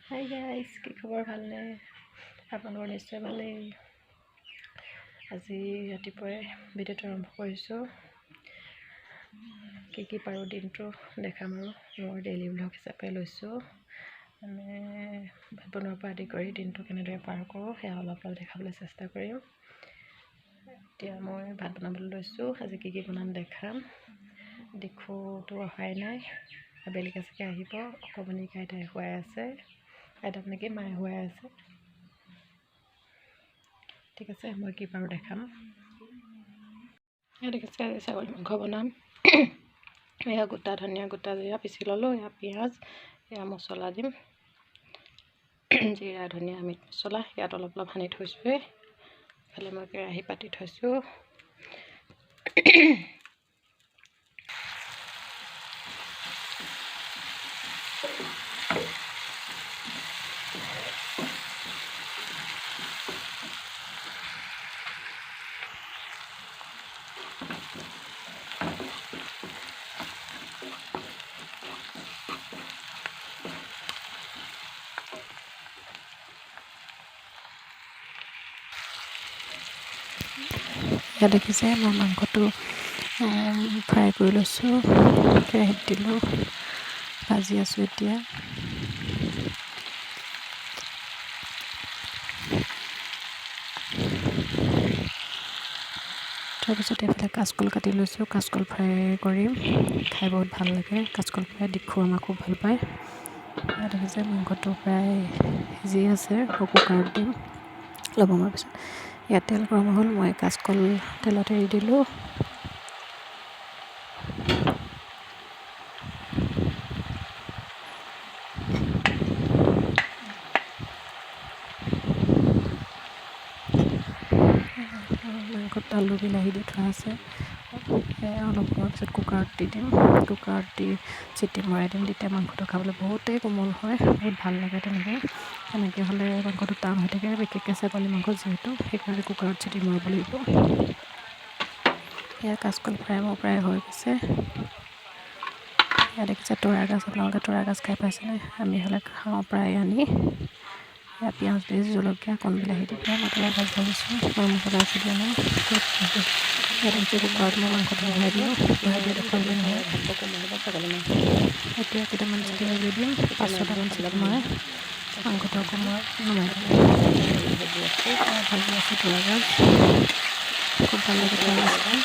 Hi guys, কি খবৰ? ভালনে? আপোনালোকৰ নিশ্চয় ভালেই। আজি ৰাতিপুৱাই ভিডিঅ'টো আৰম্ভ কৰিছোঁ। কি পাৰোঁ দিনটো দেখাম আৰু মোৰ ডেইলি ব্লগ হিচাপে লৈছোঁ। মানে ভাত বনোৱাৰ পৰা আদি কৰি দিনটো কেনেদৰে পাৰ কৰোঁ সেয়া অলপ দেখাবলৈ চেষ্টা কৰিম। এতিয়া মই ভাত বনাবলৈ লৈছোঁ। আজি কি বনাম দেখাম। দেখোঁতো অহাই নাই, আবেলিকে চাগে আহিব। অকণমানিক আইতাই শুৱাই আছে, আইতাক নেকি মায়ে শুৱাই আছে। ঠিক আছে, মই কি পাৰোঁ দেখাম। দেখিছে, আজি ছাগলী মাংস বনাম। এয়া গোটা ধনিয়া, গোটা জিৰা পিচি ল'লোঁ। এয়া পিঁয়াজ, এয়া মছলা দিম। জিৰা, ধনিয়া, মিট মছলা ইয়াত অলপ সানি থৈছোঁৱেই। ইফালে মই কেৰাহী পাতি থৈছোঁ। ইয়াত দেখিছে মই মাংসটো ফ্ৰাই কৰি লৈছোঁ, কেৰাহীত দিলোঁ, ভাজি আছোঁ এতিয়া। তাৰপিছত এইফালে কাচকল কাটি লৈছোঁ, কাচকল ফ্ৰাই কৰিম। খাই বহুত ভাল লাগে কাচকল ফ্ৰাই। দিখু আমাক খুব ভাল পায়। ইয়াত দেখিছে মাংসটো প্ৰায় সিজি আছে। কুকাৰত দিম অলপ সময়ৰ পিছত। ইয়াত তেল গৰম হ'ল, মই কাচকল তেলত এৰি দিলোঁ। মাংসত আলু বিলাহী দি থোৱা আছে। অলপ সময়ৰ পিছত কুকাৰত দি দিম। কুকাৰত দি চিটি মৰাই দিম। তেতিয়া মাংসটো খাবলৈ বহুতেই কোমল হয়, বহুত ভাল লাগে। তেনেকৈ হ'লে মাংসটো টান হৈ থাকে, বিশেষকৈ ছাগলী মাংস যিহেতু, সেইকাৰণে কুকাৰত চিটি মৰাব লাগিব। এয়া কাচকল ফ্ৰাই মোৰ প্ৰায় হৈ গৈছে। ইয়াত দেখিছে তৰা গাছ, আপোনালোকে তৰা গাছ খাই পাইছেনে? আমি হ'লে খাওঁ প্ৰায় আনি। এয়া পিঁয়াজ দি, জলকীয়া, কণ বিলাহী দি পেলাই মই তৰা গাছ ভাজিছোঁ। মই মছলা একো দিয়া নাই। ইয়াত দেখিছে কুকাৰত মই মাংসটো বহাই দিলোঁ। বহাই দিয়া দেখুৱাবলৈ নহয়, এতিয়া কেইটামান চিটি মাৰি দিম। 5-6টামান চিটি মৰাই মাংসটো আকৌ মই নমাই দিম। ভাজি আছোঁ তৰা গাছ, খুব ভাল লাগে তৰা গাছ খাই।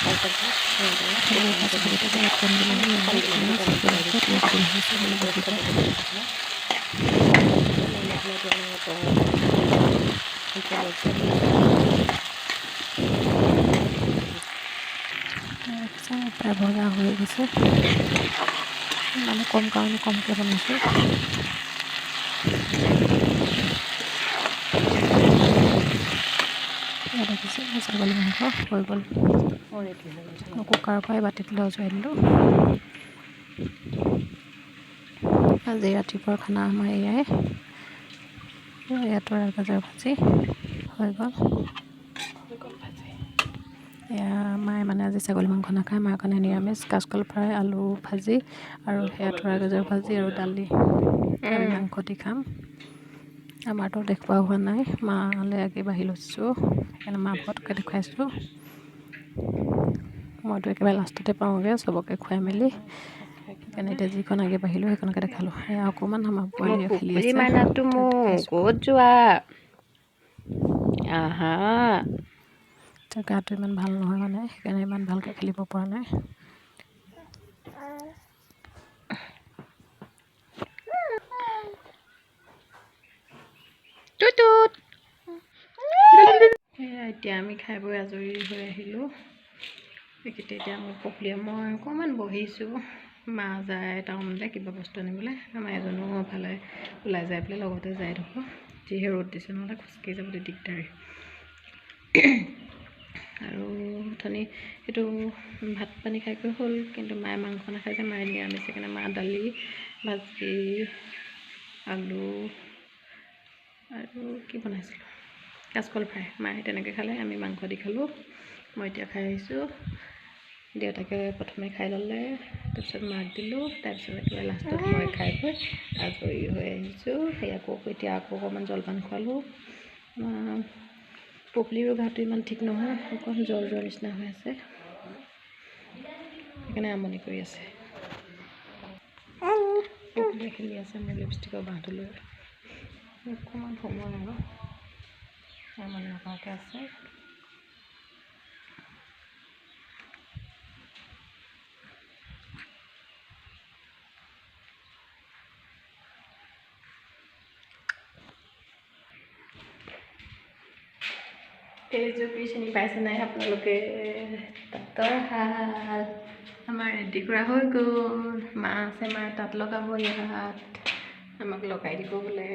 ইয়াত কণ বিলাহী, আলু, পিঁয়াজ, জলকীয়া, তেল দি ভাজিছোঁ মানে বেছিকৈ। প্ৰায় ভজা হৈ গৈছে, মানে কম কাৰণে কমকৈ বনাইছোঁ। এয়া দেখিছে ছাগলী মাংস হৈ গ'ল। মই কুকাৰৰ পৰাই বাতিত লজুৱাই দিলোঁ। আজি ৰাতিপুৱাৰ খানা আমাৰ এয়াই। এয়া তৰা গাজৰ ভাজি হৈ গ'ল। এয়া মায়ে মানে আজি ছাগলী মাংস নাখায়, মাৰ কাৰণে নিৰামিষ। কাচকল ফ্ৰাই, আলু ভাজি আৰু সেয়া তৰা গাজৰ ভাজি আৰু দালি। আমি মাংস দি খাম। আমাৰতো দেখুওৱা হোৱা নাই, মালৈ আগে বাঢ়ি লৈছোঁ, সেইকাৰণে মা পটকৈ দেখুৱাইছোঁ। মইতো একেবাৰে লাষ্টতে পাওঁগৈ চবকে খুৱাই মেলি, সেইকাৰণে এতিয়া যিখন আগে বাঢ়িলোঁ সেইখনকে দেখালোঁ। সেয়া অকণমান আমাৰ পোৱালি খেলি আছে, ক'ত যোৱা? আহা। তাৰ গাটো ইমান ভাল নহয়, মানে সেইকাৰণে ইমান ভালকৈ খেলিব পৰা নাই। সেয়া এতিয়া আমি খাই বৈ আজৰি হৈ আহিলোঁ। এইকেইটা এতিয়া মই মই অকণমান বহিছোঁ। মা যায় টাউনলৈ কিবা বস্তু আনিবলৈ। আমাৰ এজনো ফালে ওলাই যায় পেলাই লগতে যাই থাকোঁ। যিহে ৰ'দ দিছে, নহ'লে খোজকাঢ়ি যাবলৈ দিগদাৰী। আৰু অথনি সেইটো ভাত পানী খাই কৰি হ'ল, কিন্তু মায়ে মাংস নাখায় যে, মায়ে নিৰামিষ। সেইকাৰণে মা দালি, ভাজি, আলু আৰু কি বনাইছিলোঁ, কাচকল ফ্ৰাই। মায়ে তেনেকৈ খালে, আমি মাংস দি খালোঁ। মই এতিয়া খাই আহিছোঁ। দেউতাকে প্ৰথমে খাই ল'লে, তাৰপিছত মাক দিলোঁ, তাৰপিছত এতিয়া লাষ্টত মই খাই বৈ আজৰি হৈ আহিছোঁ। আকৌ এতিয়া অকণমান জলপান খোৱালোঁ। পপলিৰো গাটো ইমান ঠিক নহয়, অকণ জ্বৰ নিচিনা হৈ আছে, সেইকাৰণে আমনি কৰি আছে। পপলিয়ে খেলি আছে মোৰ লিপষ্টিকৰ বাঁহটো লৈ। অকণমান সময় আৰু আমনি নকৰাকৈ আছে। এইযোৰ চিনি পাইছে নাই আপোনালোকে? তাঁতৰ শাল আমাৰ ৰেডি কৰা হৈ গ'ল। মা আছে, মায়ে তাঁত লগাব ইয়াত, আমাক লগাই দিব বোলে।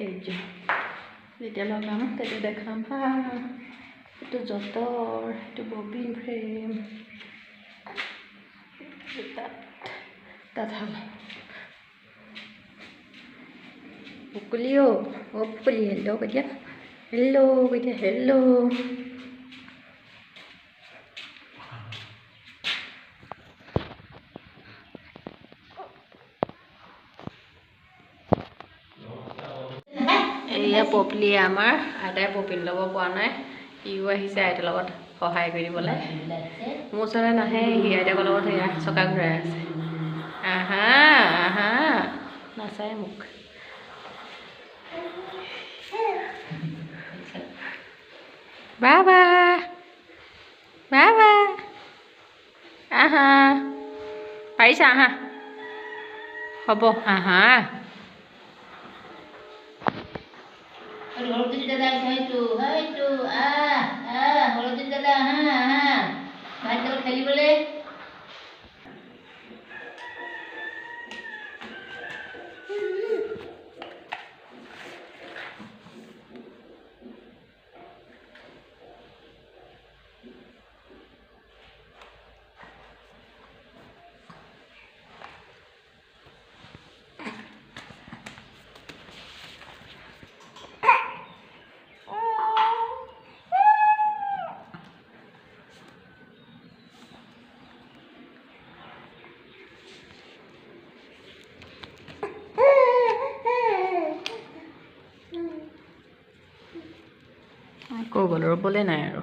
এইযোৰ যেতিয়া লগাম তেতিয়া দেখাম হা। এইটো যঁতৰ, এইটো ববিন ফ্ৰেম, তাঁতশাল। পুকুলি অ' পুকুলি, হেল্ল' কেতিয়া, হেল্ল' কেতিয়া, হেল্ল'। এয়া পপলি আমাৰ আইতাই পপিল ল'ব পৰা নাই, ইও আহিছে আইতাৰ লগত সহায় কৰি দিবলৈ। মোৰ ওচৰলৈ নাহে, সি আইতাকৰ লগত সেয়া চকা ঘূৰাই আছে। আহা আহা, নাচায় মোক। বাবা বাবা, আহা, পাৰিছা আহা, হ'ব আহা। হলদি দাদা হয়তো হলদি দাদা আহা আহা, ভাইটিৰ লগত খেলিবলৈ। কৈ গ'ল, ৰ'বলৈ নাই আৰু।